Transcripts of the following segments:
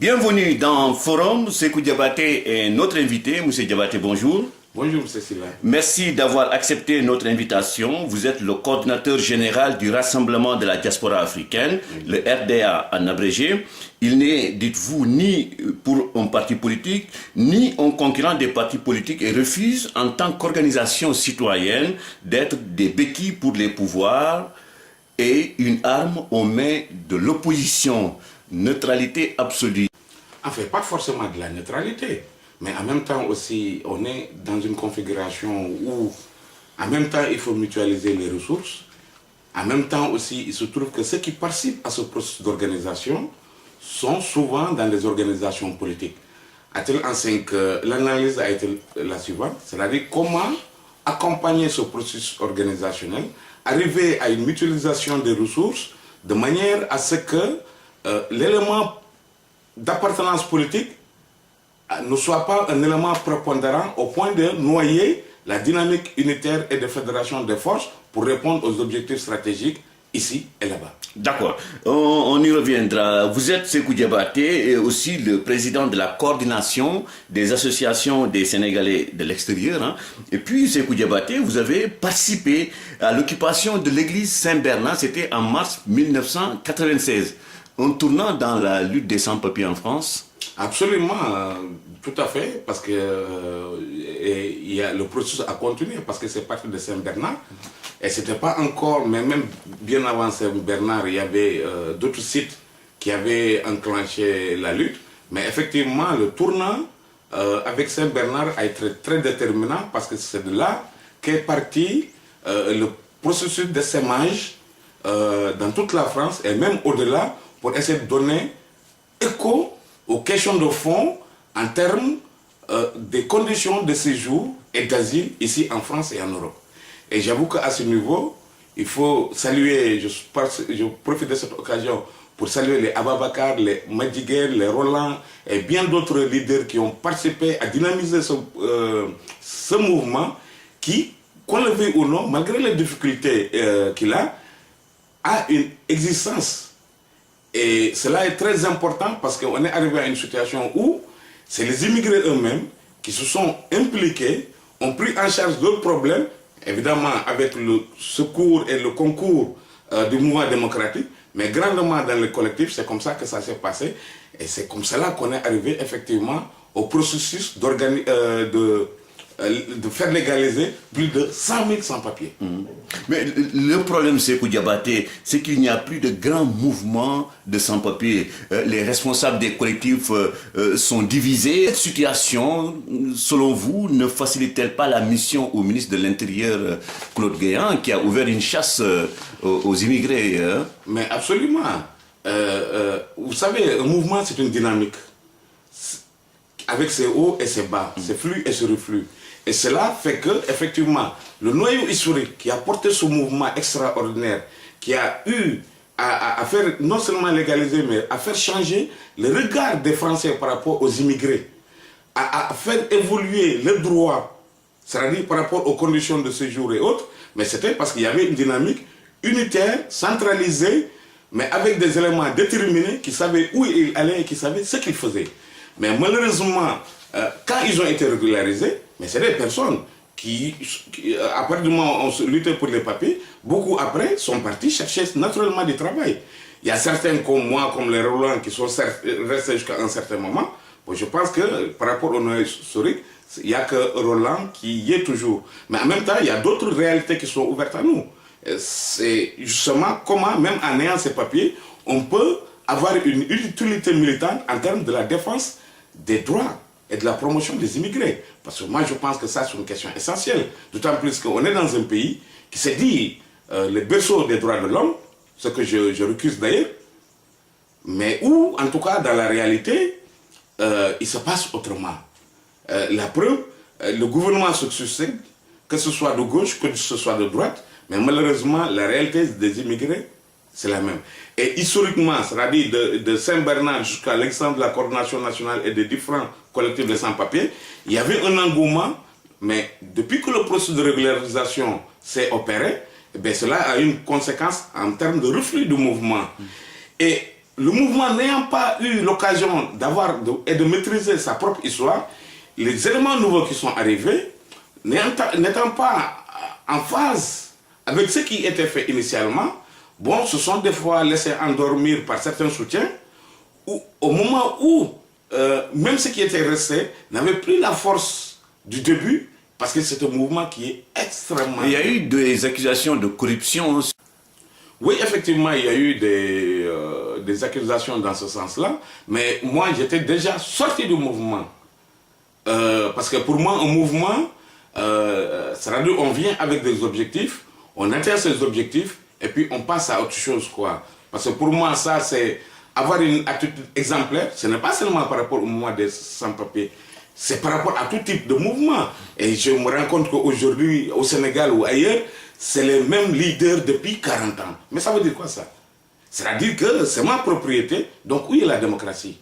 Bienvenue dans Forum. Sékou Diabaté est notre invité. Monsieur Diabaté, bonjour. Bonjour, M. Sylvain. Merci d'avoir accepté notre invitation. Vous êtes le coordinateur général du Rassemblement de la diaspora africaine, le RDA en abrégé. Il n'est, dites-vous, ni pour un parti politique, ni un concurrent des partis politiques et refuse, en tant qu'organisation citoyenne, d'être des béquilles pour les pouvoirs et une arme aux mains de l'opposition. Neutralité absolue. En fait, pas forcément de la neutralité, mais en même temps aussi, on est dans une configuration où, en même temps, il faut mutualiser les ressources. En même temps aussi, il se trouve que ceux qui participent à ce processus d'organisation sont souvent dans les organisations politiques. À tel enseigne que l'analyse a été la suivante, c'est-à-dire comment accompagner ce processus organisationnel, arriver à une mutualisation des ressources de manière à ce que l'élément d'appartenance politique ne soit pas un élément prépondérant au point de noyer la dynamique unitaire et de fédération des forces pour répondre aux objectifs stratégiques ici et là-bas. D'accord, on y reviendra. Vous êtes Sékou Diabaté et aussi le président de la coordination des associations des Sénégalais de l'extérieur. Hein. Et puis Sékou Diabaté, vous avez participé à l'occupation de l'église Saint-Bernard, c'était en mars 1996. Un tournant dans la lutte des sans-papiers en France? Absolument, tout à fait, parce que le processus a continué, parce que c'est parti de Saint-Bernard, et c'était pas encore, mais même bien avant Saint-Bernard, il y avait d'autres sites qui avaient enclenché la lutte, mais effectivement, le tournant avec Saint-Bernard a été très déterminant, parce que c'est de là qu'est parti le processus d'essaimage dans toute la France, et même au-delà, pour essayer de donner écho aux questions de fond en termes des conditions de séjour et d'asile ici en France et en Europe. Et j'avoue qu'à ce niveau, il faut saluer, je profite de cette occasion pour saluer les Ababakar, les Madjiguer, les Roland et bien d'autres leaders qui ont participé à dynamiser ce mouvement qui, qu'on le veuille ou non, malgré les difficultés qu'il a une existence. Et cela est très important parce qu'on est arrivé à une situation où c'est les immigrés eux-mêmes qui se sont impliqués, ont pris en charge leurs problèmes, évidemment avec le secours et le concours du mouvement démocratique, mais grandement dans le collectif, c'est comme ça que ça s'est passé. Et c'est comme cela qu'on est arrivé effectivement au processus de faire légaliser plus de 100 000 sans-papiers. Mais le problème, Sékou Diabaté, c'est qu'il n'y a plus de grands mouvements de sans-papiers. Les responsables des collectifs sont divisés. Cette situation, selon vous, ne facilite-t-elle pas la mission au ministre de l'Intérieur, Claude Guéant, qui a ouvert une chasse aux immigrés? Mais absolument. Vous savez, un mouvement, c'est une dynamique. Avec ses hauts et ses bas, ses flux et ses reflux. Et cela fait que, effectivement, le noyau historique qui a porté ce mouvement extraordinaire, qui a eu à faire non seulement légaliser, mais à faire changer le regard des Français par rapport aux immigrés, à faire évoluer les droits, c'est-à-dire par rapport aux conditions de séjour et autres, mais c'était parce qu'il y avait une dynamique unitaire, centralisée, mais avec des éléments déterminés qui savaient où ils allaient et qui savaient ce qu'ils faisaient. Mais malheureusement, quand ils ont été régularisés, mais c'est des personnes qui, à partir du moment où on luttait pour les papiers, beaucoup après sont partis chercher naturellement du travail. Il y a certains comme moi, comme les Roland, qui sont restés jusqu'à un certain moment. Bon, je pense que par rapport au noyau historique, il n'y a que Roland qui y est toujours. Mais en même temps, il y a d'autres réalités qui sont ouvertes à nous. C'est justement comment, même en ayant ces papiers, on peut avoir une utilité militante en termes de la défense des droits et de la promotion des immigrés. Parce que moi, je pense que ça, c'est une question essentielle. D'autant plus qu'on est dans un pays qui s'est dit le berceau des droits de l'homme, ce que je recuse d'ailleurs, mais où, en tout cas, dans la réalité, il se passe autrement. La preuve, le gouvernement se succède, que ce soit de gauche, que ce soit de droite, mais malheureusement, la réalité des immigrés, c'est la même. Et historiquement, c'est-à-dire de Saint-Bernard jusqu'à l'exemple de la coordination nationale et des différents collectifs de sans-papiers, il y avait un engouement, mais depuis que le processus de régularisation s'est opéré, eh bien, cela a une conséquence en termes de reflux du mouvement. Et le mouvement n'ayant pas eu l'occasion et de maîtriser sa propre histoire, les éléments nouveaux qui sont arrivés, n'étant pas en phase avec ce qui était fait initialement, bon, se sont des fois laissés endormir par certains soutiens, au moment où même ce qui était resté n'avait plus la force du début, parce que c'est un mouvement qui est extrêmement... Il y a eu des accusations de corruption aussi. Oui, effectivement, il y a eu des accusations dans ce sens-là, mais moi, j'étais déjà sorti du mouvement. Parce que pour moi, un mouvement, c'est-à-dire on vient avec des objectifs, on atteint ces objectifs, et puis on passe à autre chose, quoi. Parce que pour moi, ça, c'est avoir une attitude exemplaire. Ce n'est pas seulement par rapport au mouvement des sans-papiers, c'est par rapport à tout type de mouvement. Et je me rends compte qu'aujourd'hui, au Sénégal ou ailleurs, c'est les mêmes leaders depuis 40 ans. Mais ça veut dire quoi, ça? C'est-à-dire que c'est ma propriété, donc où est la démocratie?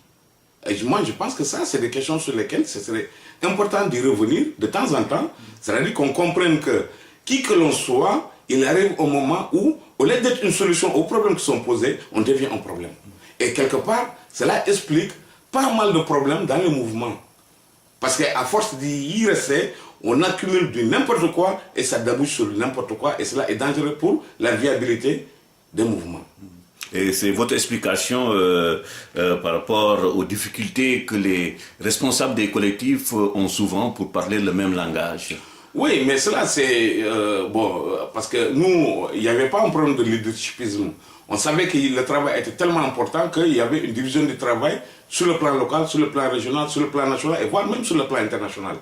Et moi, je pense que ça, c'est des questions sur lesquelles ce serait important d'y revenir de temps en temps. C'est-à-dire qu'on comprenne que, qui que l'on soit, il arrive au moment où, au lieu d'être une solution aux problèmes qui sont posés, on devient un problème. Et quelque part, cela explique pas mal de problèmes dans le mouvement. Parce qu'à force d'y rester, on accumule du n'importe quoi et ça débouche sur n'importe quoi. Et cela est dangereux pour la viabilité des mouvements. Et c'est votre explication par rapport aux difficultés que les responsables des collectifs ont souvent pour parler le même langage. Oui, mais cela c'est... bon, parce que nous, il n'y avait pas un problème de leadershipisme. On savait que le travail était tellement important qu'il y avait une division du travail sur le plan local, sur le plan régional, sur le plan national et voire même sur le plan international.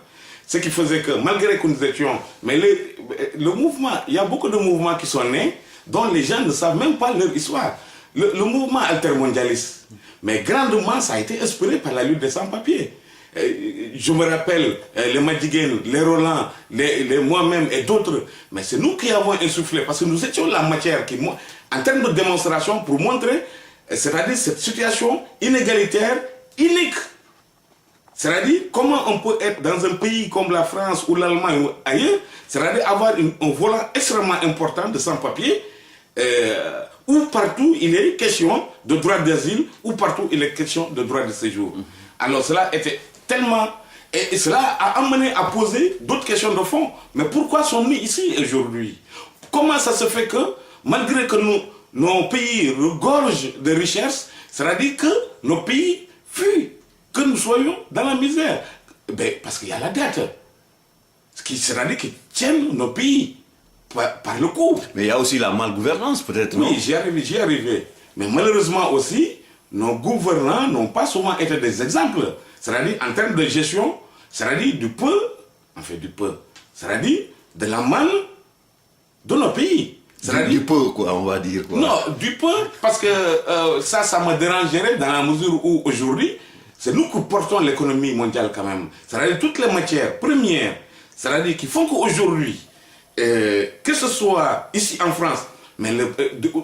Ce qui faisait que malgré que nous étions... Mais le mouvement, il y a beaucoup de mouvements qui sont nés dont les gens ne savent même pas leur histoire. Le mouvement altermondialiste, mais grandement, ça a été inspiré par la lutte des sans-papiers. Je me rappelle les Madjiguènes, les Roland, les moi-même et d'autres. Mais c'est nous qui avons insufflé, parce que nous étions la matière qui, en termes de démonstration, pour montrer, c'est-à-dire cette situation inégalitaire, unique. C'est-à-dire comment on peut être dans un pays comme la France ou l'Allemagne ou ailleurs, c'est-à-dire avoir un volant extrêmement important de sans-papiers, où partout il est question de droit d'asile, où partout il est question de droit de séjour. Alors cela était tellement... Et cela a amené à poser d'autres questions de fond. Mais pourquoi sommes-nous ici aujourd'hui? Comment ça se fait que, malgré que nos pays regorgent de richesses, c'est-à-dire que nos pays fuient, que nous soyons dans la misère? Ben, parce qu'il y a la dette. C'est-à-dire qu'ils tiennent nos pays par le cou. Mais il y a aussi la malgouvernance, peut-être, non? Oui, j'y arrivais. Mais malheureusement aussi, nos gouvernants n'ont pas souvent été des exemples. C'est-à-dire en termes de gestion, c'est-à-dire du peu, c'est-à-dire de la manne de nos pays. Du peu, quoi, on va dire. Quoi. Non, du peu, parce que ça me dérangerait dans la mesure où aujourd'hui, c'est nous qui portons l'économie mondiale quand même. C'est-à-dire toutes les matières premières, c'est-à-dire qui font qu'aujourd'hui, que ce soit ici en France, mais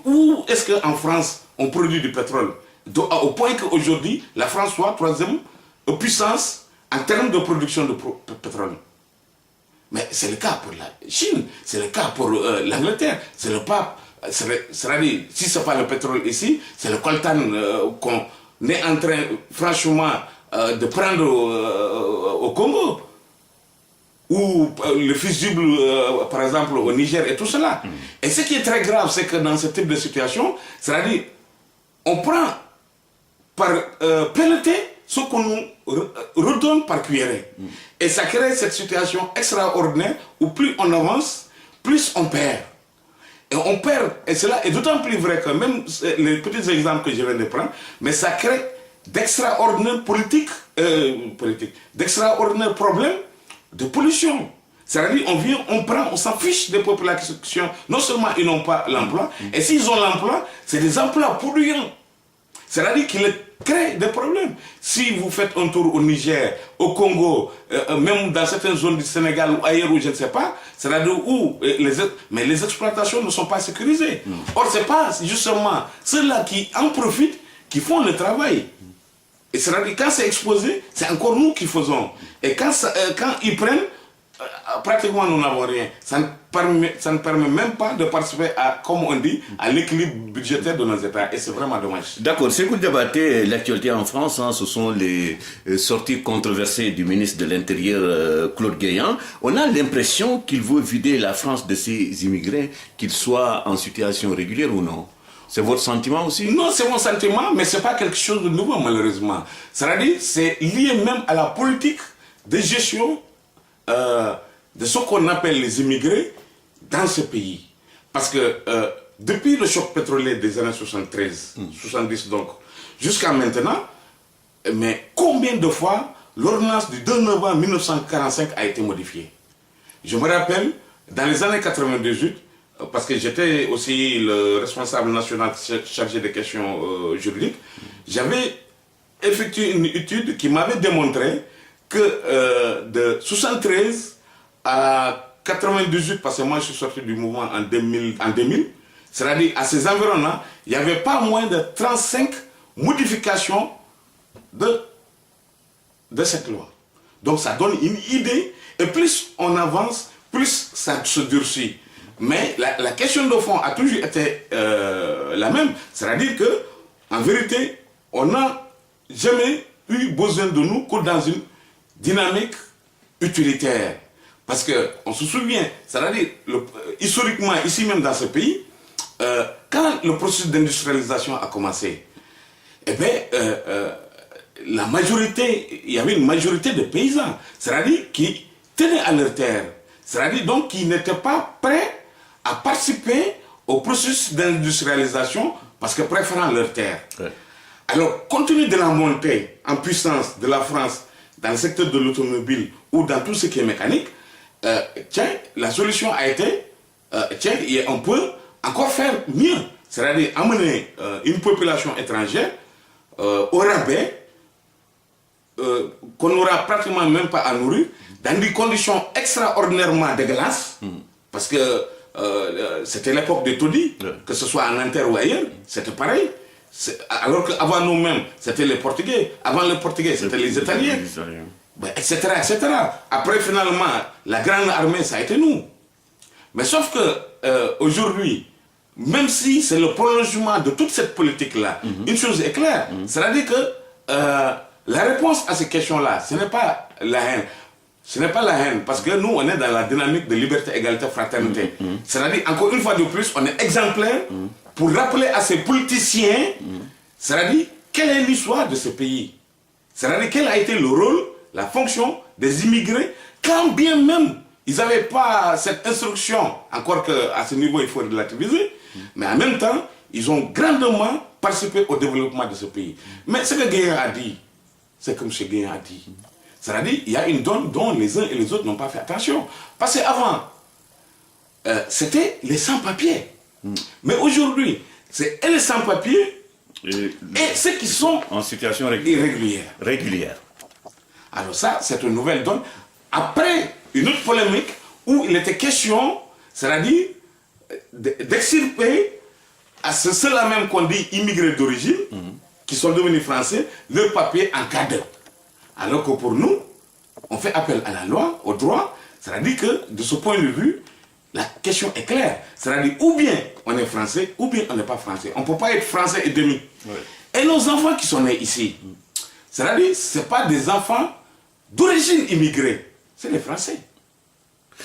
où est-ce qu'en France on produit du pétrole? Au point qu'aujourd'hui, la France soit troisième puissance en termes de production de pétrole. Mais c'est le cas pour la Chine, c'est le cas pour l'Angleterre, c'est le pape. C'est-à-dire, si ce n'est pas le pétrole ici, c'est le coltan qu'on est en train, franchement, de prendre au Congo. Ou le fusible, par exemple, au Niger et tout cela. Et ce qui est très grave, c'est que dans ce type de situation, c'est-à-dire, on prend par pelleté ce qu'on nous redonne par cuillerée. Et ça crée cette situation extraordinaire où plus on avance, plus on perd. Et on perd, et cela est d'autant plus vrai que même les petits exemples que je viens de prendre, mais ça crée d'extraordinaires d'extraordinaires problèmes de pollution. C'est-à-dire, on s'en fiche des populations. Non seulement ils n'ont pas l'emploi, et s'ils ont l'emploi, c'est des emplois polluants. C'est-à-dire qu'ils créent des problèmes. Si vous faites un tour au Niger, au Congo, même dans certaines zones du Sénégal ou ailleurs où je ne sais pas, c'est-à-dire où mais les exploitations ne sont pas sécurisées. Or, ce n'est pas justement ceux-là qui en profitent qui font le travail. Et c'est-à-dire quand c'est exposé, c'est encore nous qui faisons. Et quand ils prennent, pratiquement nous n'avons rien. Ça ne permet même pas de participer à, comme on dit, à l'équilibre budgétaire de nos États. Et c'est vraiment dommage. D'accord. Ce que vous débattez, l'actualité en France, ce sont les sorties controversées du ministre de l'Intérieur, Claude Guéant. On a l'impression qu'il veut vider la France de ses immigrés, qu'ils soient en situation régulière ou non. C'est votre sentiment aussi? Non, c'est mon sentiment, mais ce n'est pas quelque chose de nouveau, malheureusement. C'est-à-dire, c'est lié même à la politique de gestion de ce qu'on appelle les immigrés dans ce pays. Parce que depuis le choc pétrolier des années 73, 70 donc, jusqu'à maintenant, mais combien de fois l'ordonnance du 2 novembre 1945 a été modifiée? Je me rappelle, dans les années 98, parce que j'étais aussi le responsable national chargé des questions juridiques, j'avais effectué une étude qui m'avait démontré que de 73 à 98, parce que moi je suis sorti du mouvement en 2000, c'est-à-dire à ces environs-là, il n'y avait pas moins de 35 modifications de cette loi. Donc ça donne une idée, et plus on avance, plus ça se durcit. Mais la question de fond a toujours été la même, c'est-à-dire que, en vérité, on n'a jamais eu besoin de nous que dans une dynamique utilitaire. Parce qu'on se souvient, c'est-à-dire, historiquement, ici même dans ce pays, quand le processus d'industrialisation a commencé, eh bien, la majorité, il y avait une majorité de paysans, c'est-à-dire qui tenaient à leur terre, c'est-à-dire donc qui n'étaient pas prêts à participer au processus d'industrialisation parce que préférant leur terre. Ouais. Alors, compte tenu de la montée en puissance de la France dans le secteur de l'automobile ou dans tout ce qui est mécanique, la solution a été, on peut encore faire mieux, c'est-à-dire amener une population étrangère au rabais, qu'on n'aura pratiquement même pas à nourrir, dans des conditions extraordinairement dégueulasses, parce que c'était l'époque des taudis, que ce soit en Inter ou ailleurs, c'était pareil. Alors qu'avant nous-mêmes, c'était les Portugais. Avant les Portugais, c'était les Italiens. Etc., etc. Après, finalement, la grande armée, ça a été nous. Mais sauf que aujourd'hui, même si c'est le prolongement de toute cette politique-là, une chose est claire, c'est-à-dire que la réponse à ces questions-là, ce n'est pas la haine. Ce n'est pas la haine, parce que nous, on est dans la dynamique de liberté, égalité, fraternité. C'est-à-dire, encore une fois de plus, on est exemplaire pour rappeler à ces politiciens, c'est-à-dire, quelle est l'histoire de ce pays. C'est-à-dire, quel a été le rôle, la fonction des immigrés, quand bien même ils n'avaient pas cette instruction, encore qu'à ce niveau, il faut relativiser, mais en même temps, ils ont grandement participé au développement de ce pays. Mais ce que Guéant a dit, c'est comme M. Guéant a dit. C'est-à-dire, il y a une donne dont les uns et les autres n'ont pas fait attention. Parce qu'avant, c'était les sans-papiers. Mais aujourd'hui, c'est les sans-papiers et ceux qui sont en situation irrégulière. Alors ça, c'est une nouvelle donne. Après une autre polémique où il était question, c'est-à-dire d'extirper à ceux-là même qu'on dit immigrés d'origine, qui sont devenus français, leur papier en cadre. Alors que pour nous, on fait appel à la loi, au droit, c'est-à-dire que de ce point de vue, la question est claire. C'est-à-dire ou bien on est français, ou bien on n'est pas français. On ne peut pas être français et demi. Ouais. Et nos enfants qui sont nés ici, c'est-à-dire ce n'est pas des enfants d'origine immigrée, c'est les Français.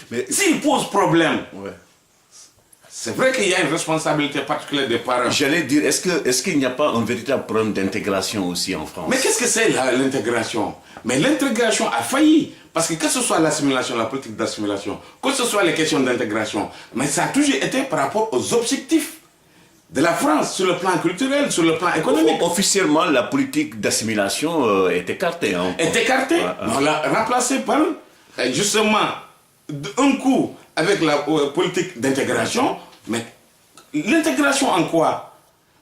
Mais s'ils posent problème, c'est vrai qu'il y a une responsabilité particulière des parents. J'allais dire, est-ce qu'il n'y a pas un véritable problème d'intégration aussi en France? Mais qu'est-ce que c'est l'intégration? Mais l'intégration a failli. Parce que ce soit l'assimilation, la politique d'assimilation, que ce soit les questions d'intégration, mais ça a toujours été par rapport aux objectifs de la France sur le plan culturel, sur le plan économique. Officiellement, la politique d'assimilation est écartée. Est écartée. On l'a remplacée par, justement, un coup avec la politique d'intégration. Mais l'intégration en quoi?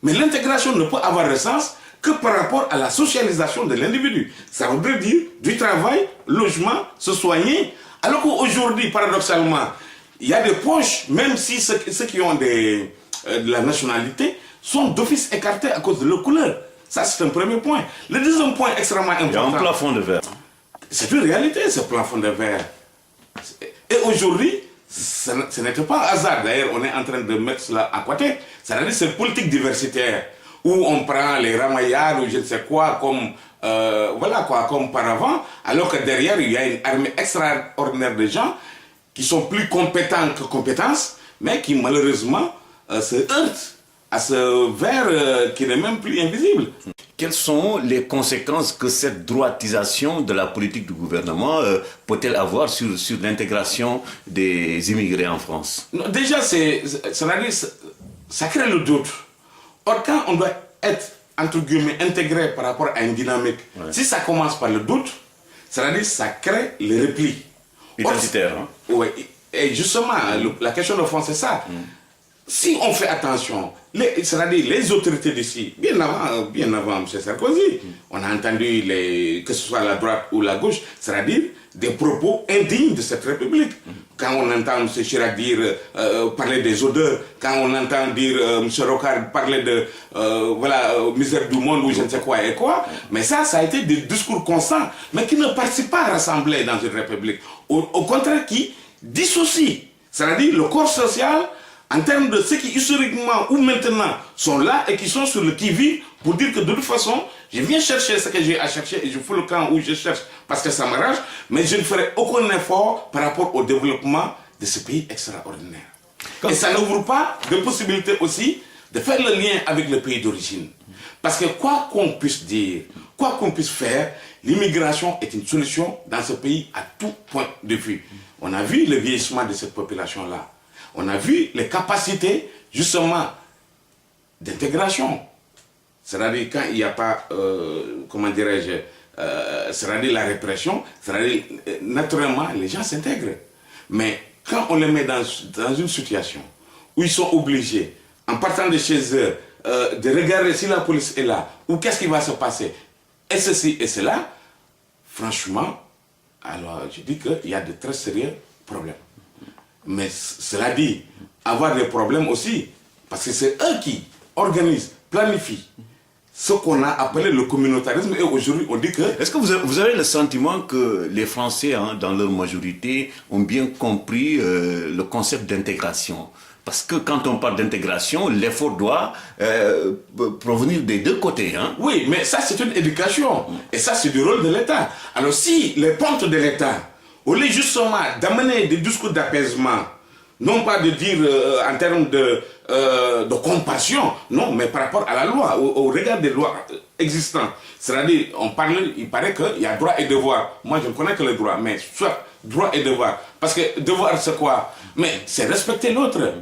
Mais l'intégration ne peut avoir de sens que par rapport à la socialisation de l'individu. Ça voudrait dire du travail, logement, se soigner. Alors qu'aujourd'hui, paradoxalement, il y a des poches, même si ceux qui ont de la nationalité sont d'office écartés à cause de leur couleur. Ça, c'est un premier point. Le deuxième point extrêmement important. Il y a un plafond de verre. C'est une réalité, ce plafond de verre. Et aujourd'hui, ce n'était pas un hasard. D'ailleurs, on est en train de mettre cela à côté. C'est-à-dire cette politique diversitaire où on prend les ramayards ou je ne sais quoi comme, voilà quoi, comme par avant, alors que derrière, il y a une armée extraordinaire de gens qui sont plus compétents que compétences, mais qui malheureusement se heurtent à ce verre qui n'est même plus invisible. Quelles sont les conséquences que cette droitisation de la politique du gouvernement peut-elle avoir sur l'intégration des immigrés en France? Non, déjà, ça crée le doute. Or, quand on doit être, entre guillemets, intégré par rapport à une dynamique, si ça commence par le doute, c'est-à-dire ça crée le repli. Identitaire. Oui, et justement, la question de fond, c'est ça. Si on fait attention, c'est-à-dire les autorités d'ici, bien avant M. Sarkozy, on a entendu, que ce soit la droite ou la gauche, c'est-à-dire des propos indignes de cette République. Quand on entend M. Chirac dire, parler des odeurs, quand on entend dire M. Rocard parler de misère du monde ou je ne sais quoi et quoi, mais ça a été des discours constants, mais qui ne participent pas à rassembler dans une République. Au contraire, qui dissocient, c'est-à-dire le corps social, en termes de ceux qui historiquement ou maintenant sont là et qui sont sur le qui-vive pour dire que de toute façon, je viens chercher ce que j'ai à chercher et je fous le camp où je cherche parce que ça m'arrange, mais je ne ferai aucun effort par rapport au développement de ce pays extraordinaire. Et ça n'ouvre pas de possibilité aussi de faire le lien avec le pays d'origine. Parce que quoi qu'on puisse dire, quoi qu'on puisse faire, l'immigration est une solution dans ce pays à tout point de vue. On a vu le vieillissement de cette population-là. On a vu les capacités, justement, d'intégration. C'est-à-dire quand il n'y a pas, comment dirais-je, c'est-à-dire la répression, c'est-à-dire naturellement, les gens s'intègrent. Mais quand on les met dans une situation où ils sont obligés, en partant de chez eux, de regarder si la police est là, ou qu'est-ce qui va se passer, et ceci et cela, franchement, alors je dis qu'il y a de très sérieux problèmes. Mais cela dit, avoir des problèmes aussi, parce que c'est eux qui organisent, planifient ce qu'on a appelé le communautarisme. Et aujourd'hui, on dit que... Est-ce que vous avez le sentiment que les Français, dans leur majorité, ont bien compris le concept d'intégration? Parce que quand on parle d'intégration, l'effort doit provenir des deux côtés. Oui, mais ça, c'est une éducation. Et ça, c'est du rôle de l'État. Alors, si les pontes de l'État, au lieu justement d'amener des discours d'apaisement, non pas de dire en termes de compassion, non, mais par rapport à la loi, au regard des lois existantes. C'est-à-dire, il paraît qu'il y a droit et devoir. Moi, je ne connais que le droit, mais soit droit et devoir. Parce que devoir, c'est quoi? Mais c'est respecter l'autre.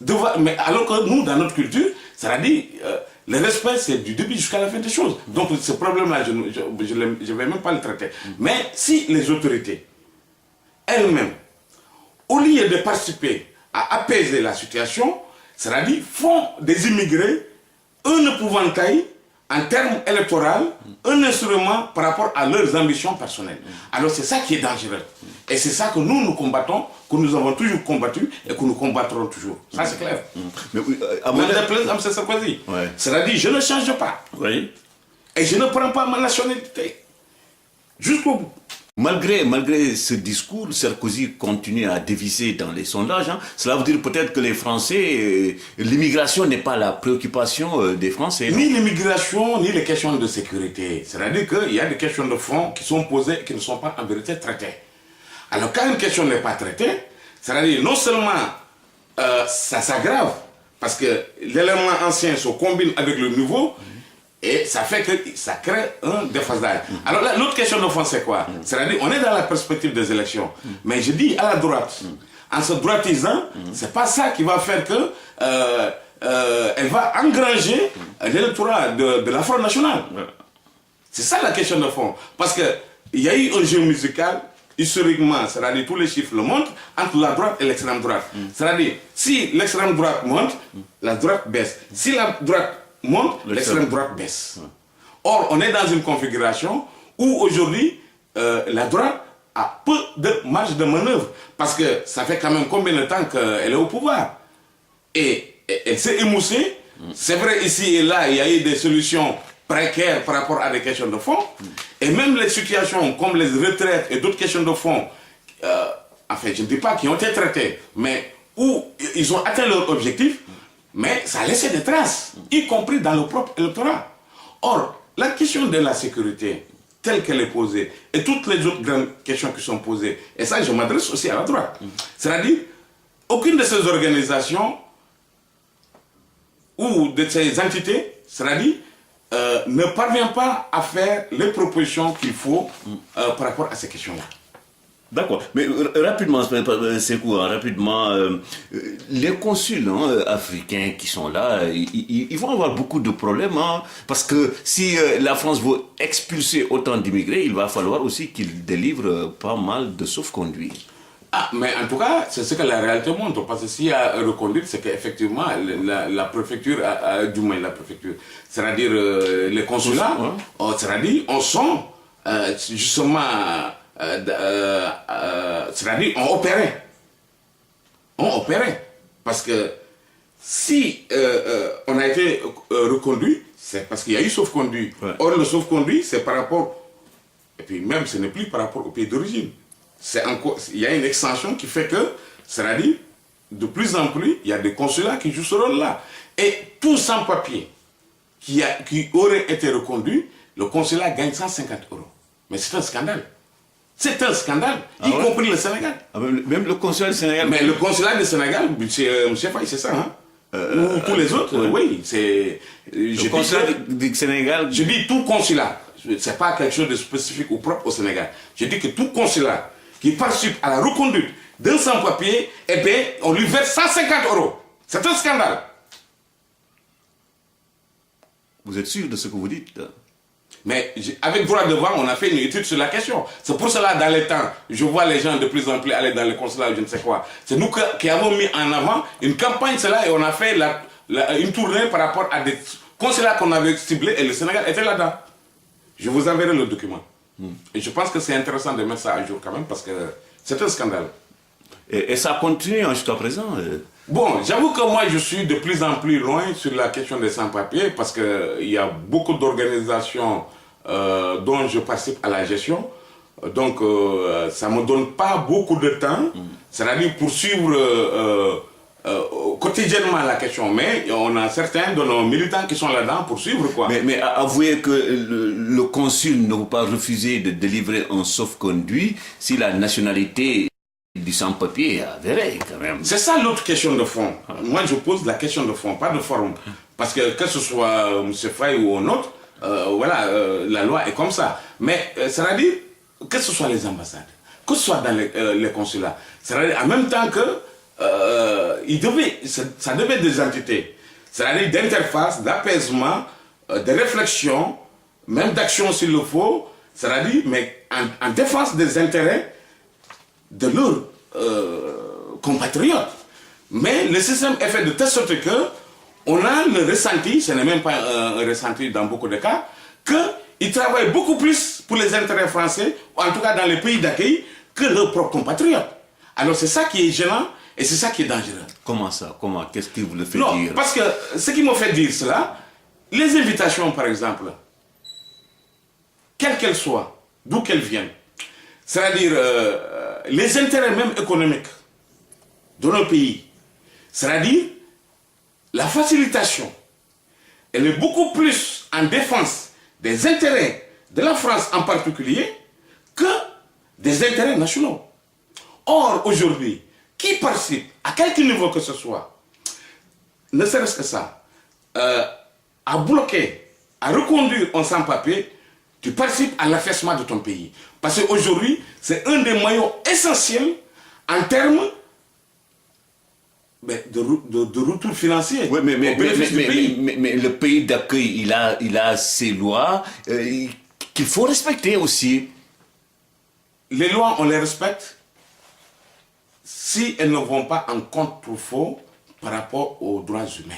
Devoir, mais alors que nous, dans notre culture, c'est-à-dire, le respect, c'est du début jusqu'à la fin des choses. Donc, ce problème-là, je ne vais même pas le traiter. Mais si les autorités elles-mêmes, au lieu de participer à apaiser la situation, c'est-à-dire font des immigrés un épouvantail en termes électoraux, un instrument par rapport à leurs ambitions personnelles. Alors c'est ça qui est dangereux. Et c'est ça que nous combattons, que nous avons toujours combattu et que nous combattrons toujours. Ça c'est clair. Mais, c'est-à-dire je ne change pas. Oui. Et je ne prends pas ma nationalité. Jusqu'au bout. Malgré ce discours, Sarkozy continue à déviser dans les sondages. Cela veut dire peut-être que les Français, l'immigration n'est pas la préoccupation des Français. Ni l'immigration, ni les questions de sécurité. C'est-à-dire qu'il y a des questions de fond qui sont posées et qui ne sont pas en vérité traitées. Alors quand une question n'est pas traitée, c'est-à-dire non seulement ça s'aggrave, parce que l'élément ancien se combine avec le nouveau, et ça fait que ça crée un déphasage. Alors là, l'autre question de fond, c'est quoi? C'est-à-dire, on est dans la perspective des élections. Mais je dis à la droite, en se droitisant, c'est pas ça qui va faire que elle va engranger l'électorat de la Front National. C'est ça la question de fond. Parce qu'il y a eu un jeu musical, historiquement, c'est-à-dire tous les chiffres le montrent, entre la droite et l'extrême droite. C'est-à-dire, si l'extrême droite monte, la droite baisse. Si la droite monte, l'extrême droite baisse. Or, on est dans une configuration où aujourd'hui, la droite a peu de marge de manœuvre. Parce que ça fait quand même combien de temps qu'elle est au pouvoir. Et elle s'est émoussée. C'est vrai, ici et là, il y a eu des solutions précaires par rapport à des questions de fond. Et même les situations comme les retraites et d'autres questions de fond, enfin je ne dis pas qui ont été traités, mais où ils ont atteint leur objectif, mais ça a laissé des traces, y compris dans le propre électorat. Or, la question de la sécurité, telle qu'elle est posée, et toutes les autres grandes questions qui sont posées, et ça je m'adresse aussi à la droite, c'est-à-dire, aucune de ces organisations ou de ces entités, c'est-à-dire, ne parvient pas à faire les propositions qu'il faut par rapport à ces questions-là. D'accord, mais rapidement, c'est quoi, rapidement, les consuls africains qui sont là, ils vont avoir beaucoup de problèmes, parce que si la France veut expulser autant d'immigrés, il va falloir aussi qu'ils délivrent pas mal de sauf-conduits. Ah, mais en tout cas, c'est ce que la réalité montre, parce que s'il y a reconduite, c'est qu'effectivement, la préfecture, du moins la préfecture, c'est-à-dire les consulats, c'est-à-dire, on sont justement... c'est-à-dire on opérait. Parce que si on a été reconduit, c'est parce qu'il y a eu sauf-conduit. Ouais. Or, le sauf-conduit, c'est par rapport, et puis même ce n'est plus par rapport au pays d'origine. Il y a une extension qui fait que, c'est-à-dire, de plus en plus, il y a des consulats qui jouent ce rôle-là. Et tout sans-papier qui aurait été reconduit, le consulat gagne 150 €. Mais c'est un scandale. C'est un scandale, y compris le Sénégal. Même le consulat du Sénégal. Mais le consulat du Sénégal, M. Faye, c'est ça, hein? Ou tous les autres, oui. C'est, le consulat du Sénégal. Je dis tout consulat. C'est pas quelque chose de spécifique ou propre au Sénégal. Je dis que tout consulat qui participe à la reconduite d'un sans-papier, eh bien, on lui verse 150 €. C'est un scandale. Vous êtes sûr de ce que vous dites? Mais avec droit de voir, on a fait une étude sur la question. C'est pour cela, dans les temps, je vois les gens de plus en plus aller dans le consulat ou je ne sais quoi. C'est nous qui avons mis en avant une campagne, cela, et on a fait une tournée par rapport à des consulats qu'on avait ciblés, et le Sénégal était là-dedans. Je vous enverrai le document. Et je pense que c'est intéressant de mettre ça à jour quand même, parce que c'est un scandale. Et ça continue jusqu'à présent Bon, j'avoue que moi, je suis de plus en plus loin sur la question des sans-papiers, parce qu'il y a beaucoup d'organisations dont je participe à la gestion. Donc, ça ne me donne pas beaucoup de temps, c'est-à-dire pour suivre quotidiennement la question. Mais on a certains de nos militants qui sont là-dedans pour suivre, quoi. Mais avouez que le consul ne peut pas refuser de délivrer un sauf-conduit si la nationalité du sans-papier est avérée, quand même. C'est ça l'autre question de fond. Moi, je pose la question de fond, pas de forme. Parce que ce soit M. Faye ou un autre, voilà, la loi est comme ça. Mais, c'est-à-dire, que ce soit les ambassades, que ce soit dans les consulats, c'est-à-dire en même temps que ça devait être des entités, c'est-à-dire d'interface, d'apaisement, de réflexion, même d'action s'il le faut, c'est-à-dire, mais en défense des intérêts de leurs compatriotes. Mais le système est fait de telle sorte que on a le ressenti, ce n'est même pas un ressenti dans beaucoup de cas, qu'ils travaillent beaucoup plus pour les intérêts français, ou en tout cas dans les pays d'accueil, que leurs propres compatriotes. Alors c'est ça qui est gênant et c'est ça qui est dangereux. Comment ça? Comment? Qu'est-ce qui vous le fait dire? Non, parce que ce qui me fait dire cela, les invitations par exemple, quelles qu'elles soient, d'où qu'elles viennent, c'est-à-dire les intérêts même économiques de nos pays, c'est-à-dire la facilitation, elle est beaucoup plus en défense des intérêts de la France en particulier que des intérêts nationaux. Or, aujourd'hui, qui participe, à quelque niveau que ce soit, ne serait-ce que ça, à bloquer, à reconduire un sans-papier, tu participes à l'affaissement de ton pays. Parce qu'aujourd'hui, c'est un des maillons essentiels en termes de retour financier. Oui, mais le pays d'accueil, il a ses lois qu'il faut respecter aussi. Les lois, on les respecte si elles ne vont pas en contre-faux par rapport aux droits humains.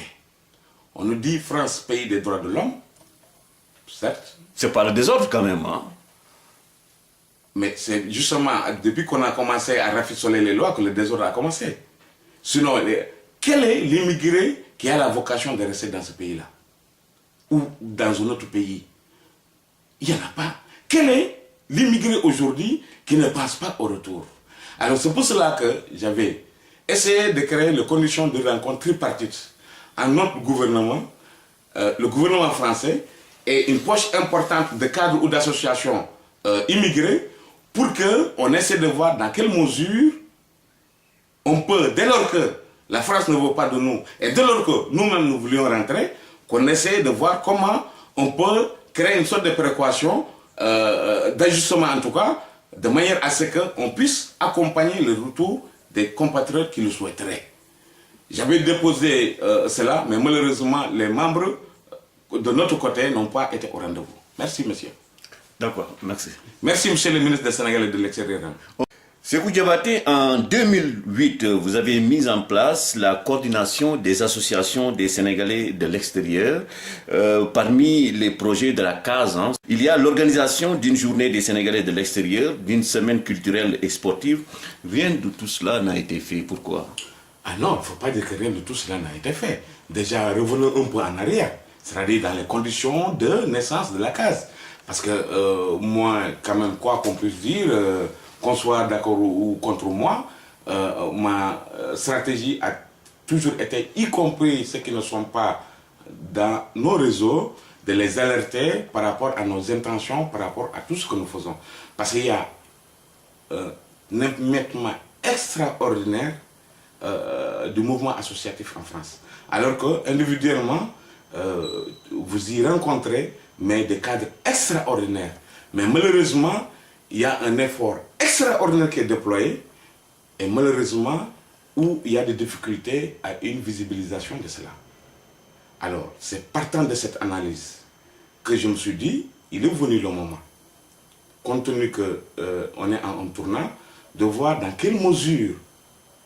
On nous dit France, pays des droits de l'homme, certes. C'est pas le désordre quand même, hein? Mais c'est justement depuis qu'on a commencé à rafistoler les lois que le désordre a commencé. Sinon, quel est l'immigré qui a la vocation de rester dans ce pays-là? Ou dans un autre pays? Il n'y en a pas. Quel est l'immigré aujourd'hui qui ne pense pas au retour? Alors c'est pour cela que j'avais essayé de créer les conditions de rencontre tripartite en notre gouvernement, le gouvernement français et une poche importante de cadres ou d'associations immigrés pour qu'on essaie de voir dans quelle mesure on peut, dès lors que la France ne veut pas de nous et dès lors que nous-mêmes nous voulions rentrer, qu'on essaie de voir comment on peut créer une sorte de précaution, d'ajustement en tout cas, de manière à ce qu'on puisse accompagner le retour des compatriotes qui le souhaiteraient. J'avais déposé cela, mais malheureusement, les membres de notre côté n'ont pas été au rendez-vous. Merci, monsieur. D'accord, merci. Merci, monsieur le ministre des Sénégal et de l'Extérieur. Sékou Diabaté, en 2008, vous avez mis en place la coordination des associations des Sénégalais de l'extérieur. Parmi les projets de la CASE, il y a l'organisation d'une journée des Sénégalais de l'extérieur, d'une semaine culturelle et sportive. Rien de tout cela n'a été fait. Pourquoi? Ah non, il ne faut pas dire que rien de tout cela n'a été fait. Déjà, revenons un peu en arrière, c'est-à-dire dans les conditions de naissance de la CASE. Parce que moi, quand même, quoi qu'on puisse dire, qu'on soit d'accord ou contre moi, ma stratégie a toujours été, y compris ceux qui ne sont pas dans nos réseaux, de les alerter par rapport à nos intentions, par rapport à tout ce que nous faisons. Parce qu'il y a un émiettement extraordinaire du mouvement associatif en France. Alors que individuellement, vous y rencontrez mais des cadres extraordinaires. Mais malheureusement, il y a un effort extraordinaire qui est déployé et malheureusement, où il y a des difficultés à une visibilisation de cela. Alors, c'est partant de cette analyse que je me suis dit, il est venu le moment, compte tenu qu'on est en tournant, de voir dans quelle mesure,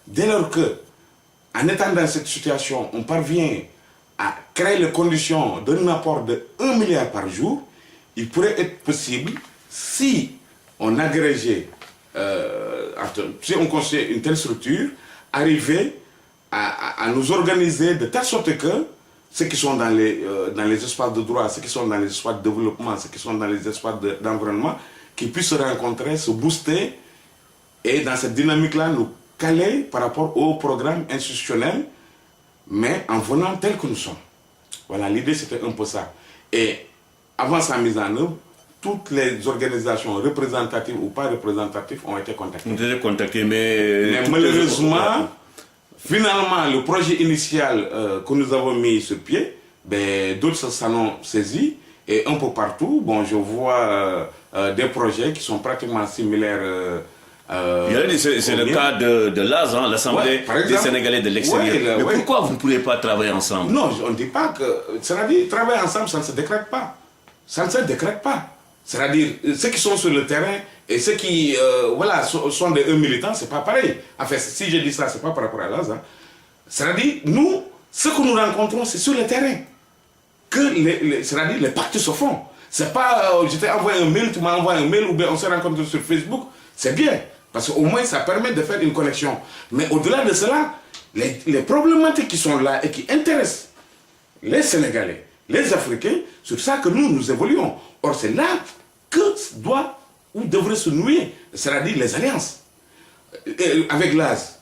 dès lors que, en étant dans cette situation, on parvient à créer les conditions d'un apport de 1 milliard par jour, il pourrait être possible, si on agrégeait, si on construisait une telle structure, arriver à nous organiser de telle sorte que ceux qui sont dans les espaces de droit, ceux qui sont dans les espaces de développement, ceux qui sont dans les espaces d'environnement, qui puissent se rencontrer, se booster, et dans cette dynamique-là, nous caler par rapport au programme institutionnel, mais en venant tel que nous sommes. Voilà, l'idée c'était un peu ça. Et avant sa mise en œuvre, toutes les organisations représentatives ou pas représentatives ont été contactées. Vous avez contacté, mais malheureusement, finalement, le projet initial que nous avons mis sur pied, ben, d'autres s'en ont saisi. Et un peu partout, bon, je vois des projets qui sont pratiquement similaires. C'est le cas de l'AS, l'Assemblée des Sénégalais de l'extérieur. Mais pourquoi vous ne pouvez pas travailler ensemble? Non, on ne dit pas que... C'est-à-dire, travailler ensemble, ça ne se décrète pas. Ça ne se décrète pas. C'est-à-dire, ceux qui sont sur le terrain et ceux qui sont des militants, ce n'est pas pareil. Enfin, si je dis ça, ce n'est pas par rapport à l'AS. C'est-à-dire, nous, ce que nous rencontrons, c'est sur le terrain. C'est-à-dire, les pactes se font. C'est pas, je t'ai envoyé un mail, tu m'as envoyé un mail, ou bien on s'est rencontrés sur Facebook. C'est bien. Parce qu'au moins, ça permet de faire une connexion. Mais au-delà de cela, les problématiques qui sont là et qui intéressent les Sénégalais, les Africains, c'est sur ça que nous évoluons. Or, c'est là que doit ou devrait se nouer, c'est-à-dire les alliances. Et avec l'AS,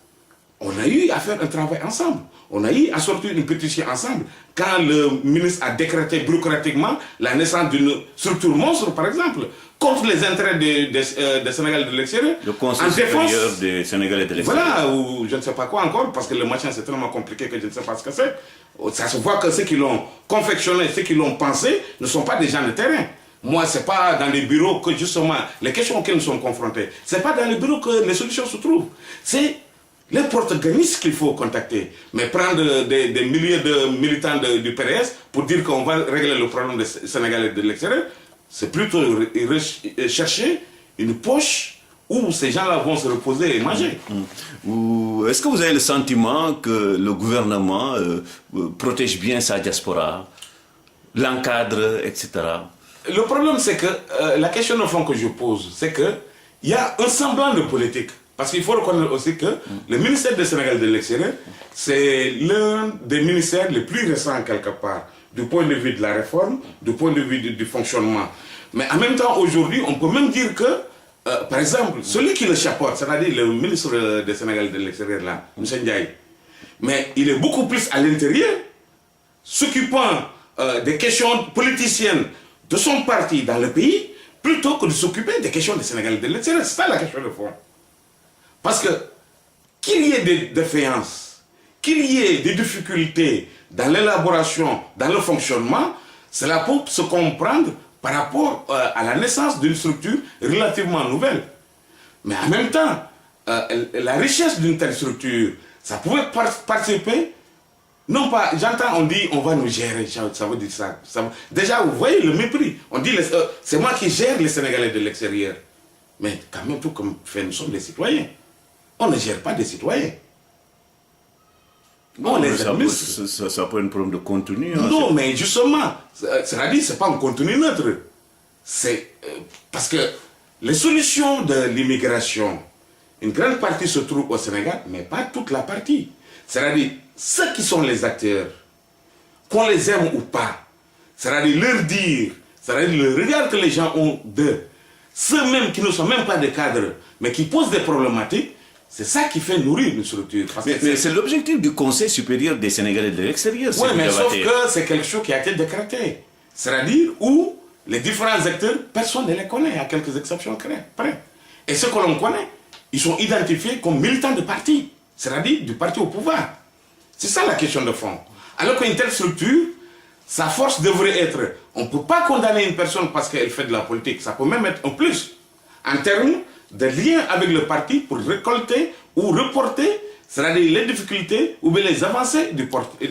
on a eu à faire un travail ensemble. On a eu à sortir une pétition ensemble. Quand le ministre a décrété bureaucratiquement la naissance d'une structure monstre, par exemple, contre les intérêts des Sénégalais de l'extérieur. Le Conseil supérieur des Sénégalais de l'extérieur. Voilà, ou je ne sais pas quoi encore, parce que le machin c'est tellement compliqué que je ne sais pas ce que c'est. Ça se voit que ceux qui l'ont confectionné, ceux qui l'ont pensé, ne sont pas des gens de terrain. Moi, ce n'est pas dans les bureaux que justement, les questions auxquelles nous sommes confrontés, ce n'est pas dans les bureaux que les solutions se trouvent. C'est les protagonistes qu'il faut contacter. Mais prendre des milliers de militants du PDS pour dire qu'on va régler le problème des Sénégalais de l'extérieur, c'est plutôt chercher une poche où ces gens-là vont se reposer et manger. Est-ce que vous avez le sentiment que le gouvernement protège bien sa diaspora, l'encadre, etc.? Le problème, c'est que la question de fond que je pose, c'est qu'il y a un semblant de politique. Parce qu'il faut reconnaître aussi que le ministère du Sénégal de l'extérieur, c'est l'un des ministères les plus récents quelque part, du point de vue de la réforme, du point de vue du fonctionnement. Mais en même temps, aujourd'hui, on peut même dire que par exemple, celui qui le chapeaute, c'est-à-dire le ministre du Sénégal de l'extérieur, là, M. Ndiaye, mais il est beaucoup plus à l'intérieur, s'occupant des questions politiciennes de son parti dans le pays, plutôt que de s'occuper des questions des Sénégalais de l'extérieur. C'est ça la question de fond. Parce que qu'il y ait des défaillances, qu'il y ait des difficultés dans l'élaboration, dans le fonctionnement, cela peut se comprendre par rapport à la naissance d'une structure relativement nouvelle. Mais en même temps, la richesse d'une telle structure, ça pouvait participer, non pas, j'entends, on dit on va nous gérer, ça veut dire ça. Déjà, vous voyez le mépris. On dit, c'est moi qui gère les Sénégalais de l'extérieur. Mais quand même, tout comme fait, nous sommes des citoyens. On ne gère pas des citoyens. Non, ça peut être un problème de contenu. Hein, non, mais justement, c'est-à-dire ce n'est pas un contenu neutre. C'est parce que les solutions de l'immigration, une grande partie se trouve au Sénégal, mais pas toute la partie. C'est-à-dire ceux qui sont les acteurs, qu'on les aime ou pas, c'est-à-dire leur dire, c'est-à-dire le regard que les gens ont d'eux, ceux-mêmes qui ne sont même pas des cadres, mais qui posent des problématiques, c'est ça qui fait nourrir une structure. Mais c'est l'objectif du Conseil supérieur des Sénégalais de l'extérieur. Oui, mais sauf que c'est quelque chose qui a été décrété. C'est-à-dire où les différents acteurs, personne ne les connaît, à quelques exceptions près. Et ceux que l'on connaît, ils sont identifiés comme militants de parti, c'est-à-dire du parti au pouvoir. C'est ça la question de fond. Alors qu'une telle structure, sa force devrait être, on ne peut pas condamner une personne parce qu'elle fait de la politique, ça peut même être un plus, en termes de lien avec le parti pour récolter ou reporter, c'est-à-dire les difficultés ou bien les avancées du parti.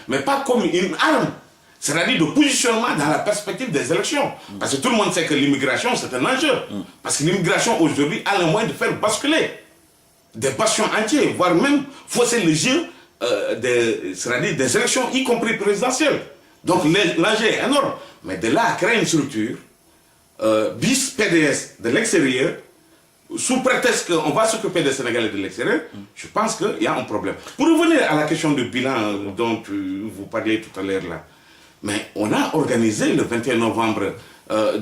Mais pas comme une arme, c'est-à-dire de positionnement dans la perspective des élections. Parce que tout le monde sait que l'immigration, c'est un enjeu. Parce que l'immigration aujourd'hui a le moyen de faire basculer des passions entières, voire même fausser le jeu c'est-à-dire des élections, y compris présidentielles. Donc l'enjeu est énorme. Mais de là à créer une structure, bis PDS de l'extérieur, sous prétexte qu'on va s'occuper des Sénégalais de l'extérieur, je pense qu'il y a un problème. Pour revenir à la question du bilan dont vous parliez tout à l'heure là, mais on a organisé le 21 novembre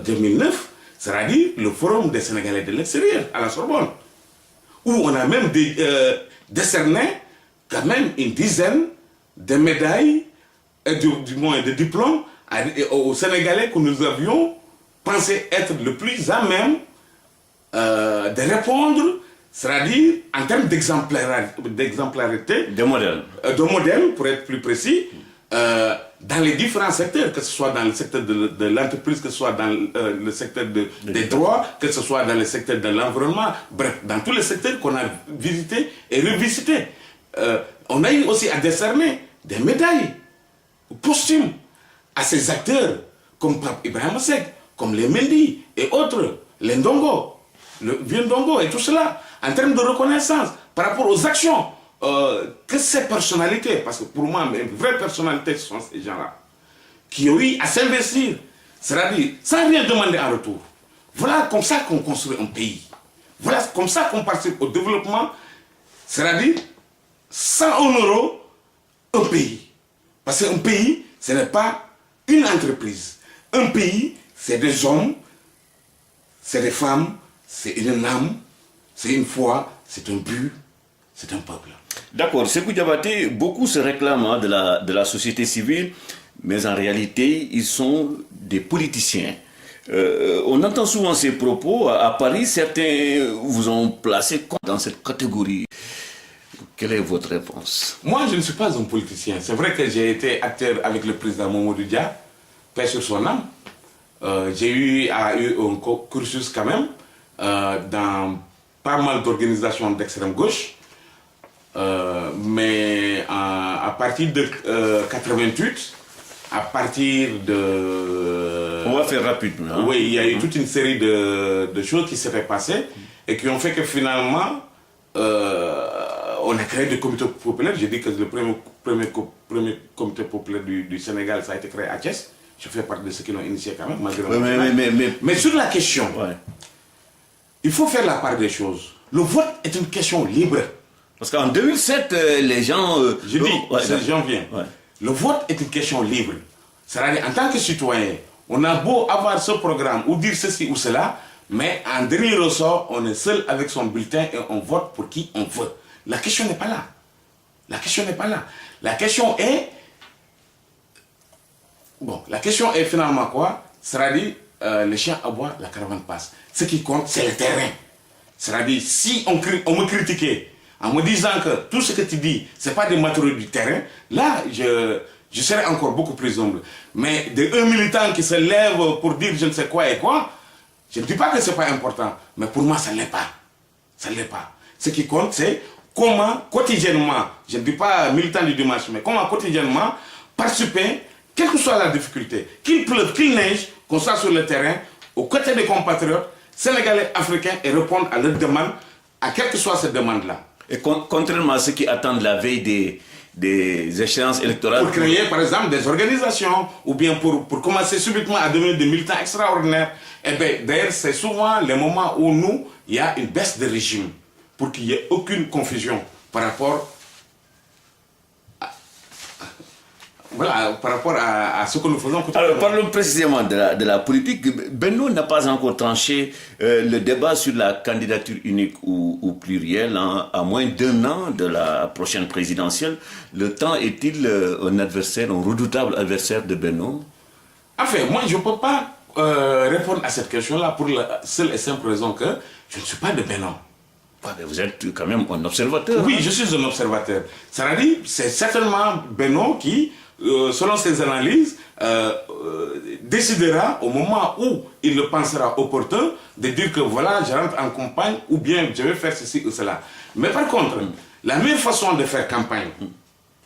2009, c'est-à-dire le forum des Sénégalais de l'extérieur à la Sorbonne, où on a même décerné quand même une dizaine de médailles, du moins de diplômes aux Sénégalais que nous avions pensé être le plus à même de répondre, c'est-à-dire en termes d'exemplarité, de modèles. De modèles, pour être plus précis, dans les différents secteurs, que ce soit dans le secteur de l'entreprise, que ce soit dans le secteur des droits, que ce soit dans le secteur de l'environnement, bref, dans tous les secteurs qu'on a visités et revisités. On a eu aussi à décerner des médailles posthumes à ces acteurs, comme Pape Ibrahima Seck, comme les Mendy et autres, les Ndongo, le vieux Ndongo et tout cela, en termes de reconnaissance par rapport aux actions que ces personnalités, parce que pour moi, mes vraies personnalités sont ces gens-là, qui ont eu à s'investir, c'est-à-dire sans rien demander en retour. Voilà comme ça qu'on construit un pays. Voilà comme ça qu'on participe au développement, c'est-à-dire sans 1 euro, un pays. Parce qu'un pays, ce n'est pas une entreprise. Un pays, c'est des hommes, c'est des femmes, c'est une âme, c'est une foi, c'est un but, c'est un peuple. D'accord, Sékou Diabaté, beaucoup se réclament hein, de la société civile, mais en réalité, ils sont des politiciens. On entend souvent ces propos. À Paris, certains vous ont placé dans cette catégorie. Quelle est votre réponse? Moi, je ne suis pas un politicien. C'est vrai que j'ai été acteur avec le président Mamadou Dia, paix sur son âme. J'ai eu un cursus quand même dans pas mal d'organisations d'extrême gauche. Mais à partir de 88, à partir de... On va faire rapidement. Hein? Oui, il y a eu toute une série de choses qui s'étaient passées et qui ont fait que finalement, on a créé des comités populaires. J'ai dit que le premier comité populaire du Sénégal, ça a été créé à Thiès. Je fais partie de ceux qui l'ont initié quand même, malgré mais sur la question, il faut faire la part des choses. Le vote est une question libre. Parce qu'en 2007, les gens... Je dis, c'est janvier. Le vote est une question libre. C'est-à-dire, en tant que citoyen, on a beau avoir ce programme ou dire ceci ou cela, Mais en dernier ressort, on est seul avec son bulletin et on vote pour qui on veut. La question n'est pas là. La question n'est pas là. La question est... Bon, la question est finalement quoi? C'est-à-dire, les chiens aboient, la caravane passe. Ce qui compte, c'est le terrain. C'est-à-dire, si on me critiquait en me disant que tout ce que tu dis, ce n'est pas des matériaux du terrain, là, je serais encore beaucoup plus humble. Mais un militant qui se lève pour dire je ne sais quoi et quoi, je ne dis pas que ce n'est pas important, mais pour moi, ça ne l'est pas. Ça ne l'est pas. Ce qui compte, c'est comment quotidiennement, je ne dis pas militant du dimanche, mais comment quotidiennement participer, quelle que soit la difficulté, qu'il pleuve, qu'il neige, qu'on soit sur le terrain, aux côtés des compatriotes, sénégalais, africains, et répondre à leurs demandes, à quelle que soit cette demande-là. Et contrairement à ceux qui attendent la veille des échéances électorales... Pour créer, par exemple, des organisations, ou bien pour commencer subitement à devenir des militants extraordinaires. Et bien, d'ailleurs, c'est souvent les moments où nous, il y a une baisse de régime, pour qu'il n'y ait aucune confusion par rapport à ce que nous faisons. Alors, parlons précisément de la politique. Benno n'a pas encore tranché le débat sur la candidature unique ou plurielle, hein, à moins d'1 an de la prochaine présidentielle. Le temps est-il un redoutable adversaire de Benno? Enfin, moi, je ne peux pas répondre à cette question-là pour la seule et simple raison que je ne suis pas de Benno. Vous êtes quand même un observateur. Oui, hein? je suis un observateur. C'est-à-dire, c'est certainement Benno qui, selon ses analyses, décidera au moment où il le pensera opportun de dire que voilà, je rentre en campagne ou bien je vais faire ceci ou cela. Mais par contre, la meilleure façon de faire campagne,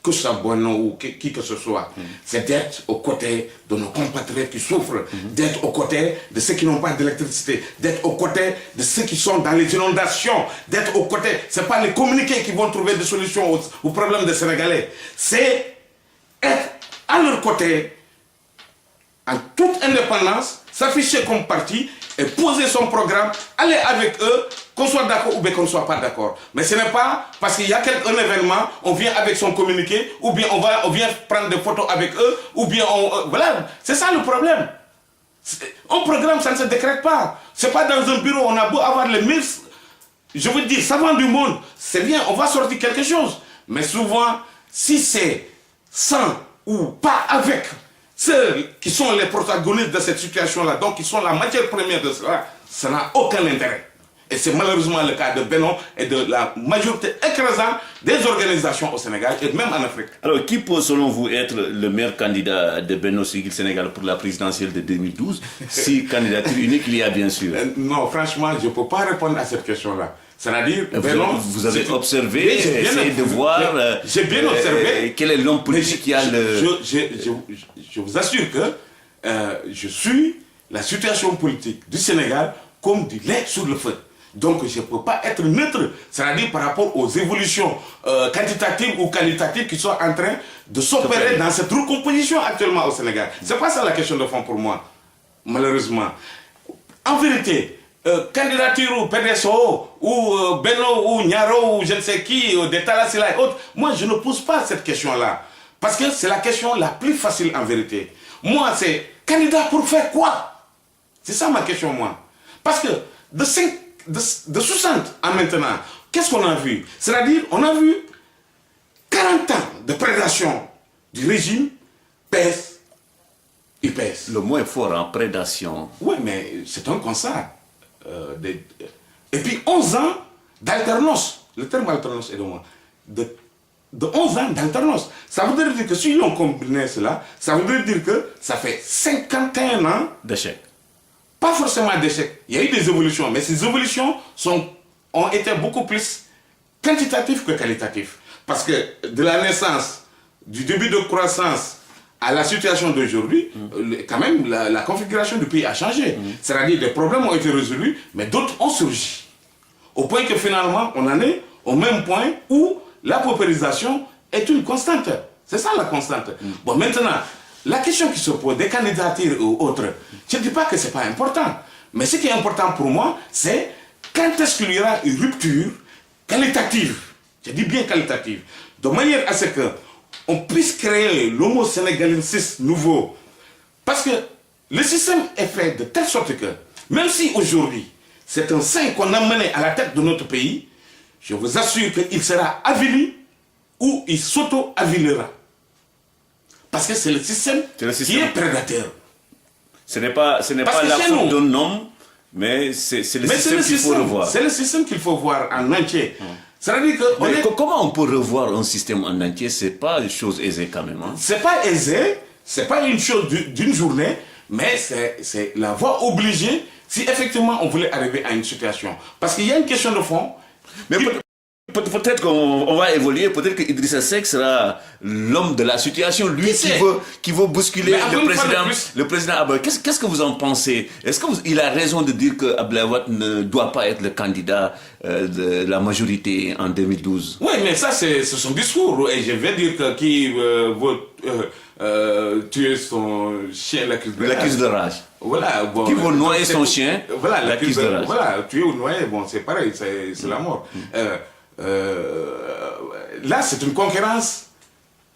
que ce soit Benno ou qui que ce soit, c'est d'être aux côtés de nos compatriotes qui souffrent, d'être aux côtés de ceux qui n'ont pas d'électricité, d'être aux côtés de ceux qui sont dans les inondations, d'être aux côtés. Ce n'est pas les communiqués qui vont trouver des solutions aux problèmes des Sénégalais. C'est être à leur côté, en toute indépendance, s'afficher comme parti et poser son programme, aller avec eux, qu'on soit d'accord ou bien qu'on ne soit pas d'accord. Mais ce n'est pas parce qu'il y a un événement, on vient avec son communiqué, ou bien on vient prendre des photos avec eux, ou bien voilà, c'est ça le problème. Un programme, ça ne se décrète pas. Ce n'est pas dans un bureau, on a beau avoir les 1000, je veux dire, savants du monde, c'est bien, on va sortir quelque chose. Mais souvent, si c'est sans ou pas avec ceux qui sont les protagonistes de cette situation-là, donc qui sont la matière première de cela, ça n'a aucun intérêt. Et c'est malheureusement le cas de Benno et de la majorité écrasante des organisations au Sénégal et même en Afrique. Alors, qui peut selon vous être le meilleur candidat de Benno Siggil Sénégal pour la présidentielle de 2012? Si candidature unique il y a bien sûr. Non, franchement, je ne peux pas répondre à cette question-là. C'est-à-dire, vous avez observé, essayé de voir j'ai bien observé, quel est l'homme politique qui a le... Je vous assure que je suis la situation politique du Sénégal comme du lait sur le feu. Donc je ne peux pas être neutre, c'est-à-dire par rapport aux évolutions quantitatives ou qualitatives qui sont en train de s'opérer dans cette recomposition actuellement au Sénégal. Ce n'est pas ça la question de fond pour moi, malheureusement. En vérité, candidature au PDSO, ou Benno, ou Nyaro, ou je ne sais qui, des Talasila et autres, moi je ne pose pas cette question-là. Parce que c'est la question la plus facile en vérité. Moi, c'est candidat pour faire quoi? C'est ça ma question, moi. Parce que de 60 à maintenant, qu'est-ce qu'on a vu? C'est-à-dire, on a vu 40 ans de prédation du régime PS, UPS. Le mot est fort en prédation. Oui, mais c'est un constat. Et puis 11 ans d'alternance. Le terme alternance est de moi. De 11 ans d'alternance. Ça voudrait dire que si l'on combinait cela, ça voudrait dire que ça fait 51 ans d'échec. Pas forcément d'échec. Il y a eu des évolutions, mais ces évolutions ont été beaucoup plus quantitatives que qualitatives. Parce que de la naissance, du début de croissance à la situation d'aujourd'hui, quand même, la configuration du pays a changé. C'est-à-dire des problèmes ont été résolus, mais d'autres ont surgi. Au point que finalement, on en est au même point où la paupérisation est une constante. C'est ça la constante. Bon, maintenant, la question qui se pose, des candidatures ou autres, je ne dis pas que ce n'est pas important. Mais ce qui est important pour moi, c'est quand est-ce qu'il y aura une rupture qualitative. Je dis bien qualitative. De manière à ce qu'on puisse créer l'homo sénégalensis nouveau. Parce que le système est fait de telle sorte que, même si aujourd'hui, c'est un saint qu'on a mené à la tête de notre pays, je vous assure qu'il sera avili ou il s'auto-avilera. Parce que c'est le système qui est prédateur. Ce n'est pas la faute d'un homme, mais c'est le système qu'il faut revoir. C'est le système qu'il faut voir en entier. C'est-à-dire que comment on peut revoir un système en entier? C'est pas une chose aisée quand même. Hein? C'est pas aisé, c'est pas une chose d'une journée, mais c'est la voie obligée si effectivement on voulait arriver à une situation. Parce qu'il y a une question de fond. Mais peut-être qu'on va évoluer, peut-être qu'Idrissa Seck sera l'homme de la situation, lui qui veut bousculer le président Abdoulaye. Qu'est-ce que vous en pensez? Est-ce qu'il a raison de dire que Abdoulaye Wade ne doit pas être le candidat de la majorité en 2012? Oui, mais ça c'est son discours. Et je vais dire que qui veut tuer son chien l'accuse de rage. Voilà, bon, qui veut noyer son chien, voilà, l'accuse de rage. Voilà, tuer ou noyer, bon, c'est pareil, c'est la mort. Là, c'est une concurrence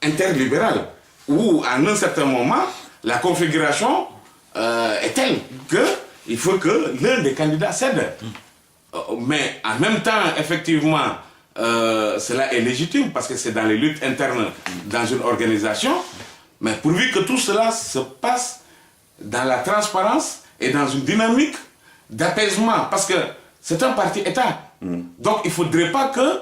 interlibérale où, à un certain moment, la configuration est telle qu'il faut que l'un des candidats cède. Mais en même temps, effectivement, cela est légitime parce que c'est dans les luttes internes dans une organisation. Mais pourvu que tout cela se passe dans la transparence et dans une dynamique d'apaisement, parce que c'est un parti-État. Donc il ne faudrait pas que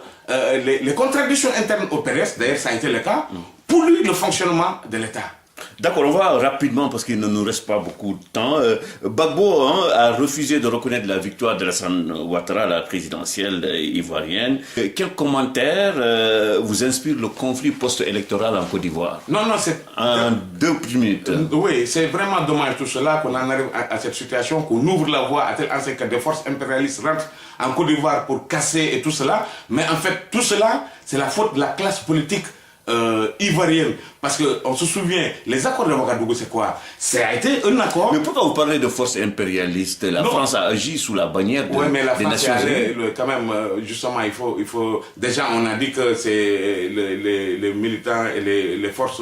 les contradictions internes opèrent, d'ailleurs ça a été le cas, polluent le fonctionnement de l'État. D'accord, on va rapidement parce qu'il ne nous reste pas beaucoup de temps. Gbagbo a refusé de reconnaître la victoire de Alassane Ouattara à la présidentielle ivoirienne. Quel commentaire vous inspire le conflit post-électoral en Côte d'Ivoire? Non, c'est... En 2 minutes. Oui, c'est vraiment dommage tout cela, qu'on en arrive à cette situation, qu'on ouvre la voie à tel enseigne que des forces impérialistes rentrent en Côte d'Ivoire pour casser et tout cela. Mais en fait, tout cela, c'est la faute de la classe politique ivoirienne. Parce qu'on se souvient, les accords de Ouagadougou, c'est quoi? Ça a été un accord... Mais pourquoi vous parlez de forces impérialistes? La France a agi sous la bannière des Nations Unies. Quand même, justement, il faut... Déjà, on a dit que c'est les militants et les forces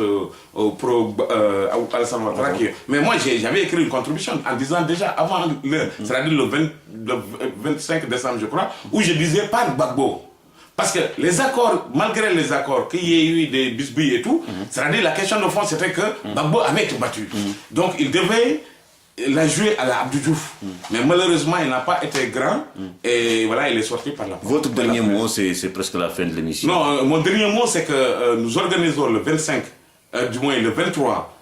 pro-Alassane Ouattara qui... Mais moi, j'avais écrit une contribution en disant déjà avant c'est-à-dire le 25 décembre, je crois, où je disais pas Gbagbo. Parce que les accords, malgré les accords, qu'il y ait eu des bisbilles et tout, c'est-à-dire la question de fond, c'était que Gbagbo avait été battu. Donc il devait la jouer à la Abdou Diouf. Mais malheureusement, il n'a pas été grand. Et voilà, il est sorti par la porte. Votre dernier mot, c'est presque la fin de l'émission. Non, mon dernier mot, c'est que nous organisons le 25, du moins le 23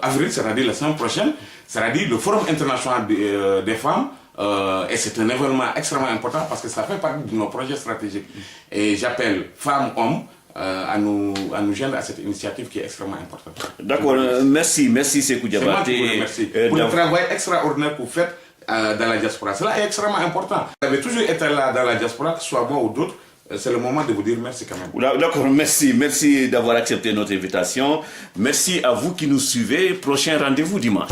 avril, c'est-à-dire la semaine prochaine, c'est-à-dire le Forum international des femmes. Et c'est un événement extrêmement important parce que ça fait partie de nos projets stratégiques. Et j'appelle femmes, hommes à nous joindre à cette initiative qui est extrêmement importante. D'accord, merci Sékou Diabaté. Merci pour le travail extraordinaire que vous faites dans la diaspora. Cela est extrêmement important. Vous avez toujours été là dans la diaspora, que ce soit moi ou d'autres. C'est le moment de vous dire merci quand même. D'accord, merci d'avoir accepté notre invitation. Merci à vous qui nous suivez. Prochain rendez-vous dimanche.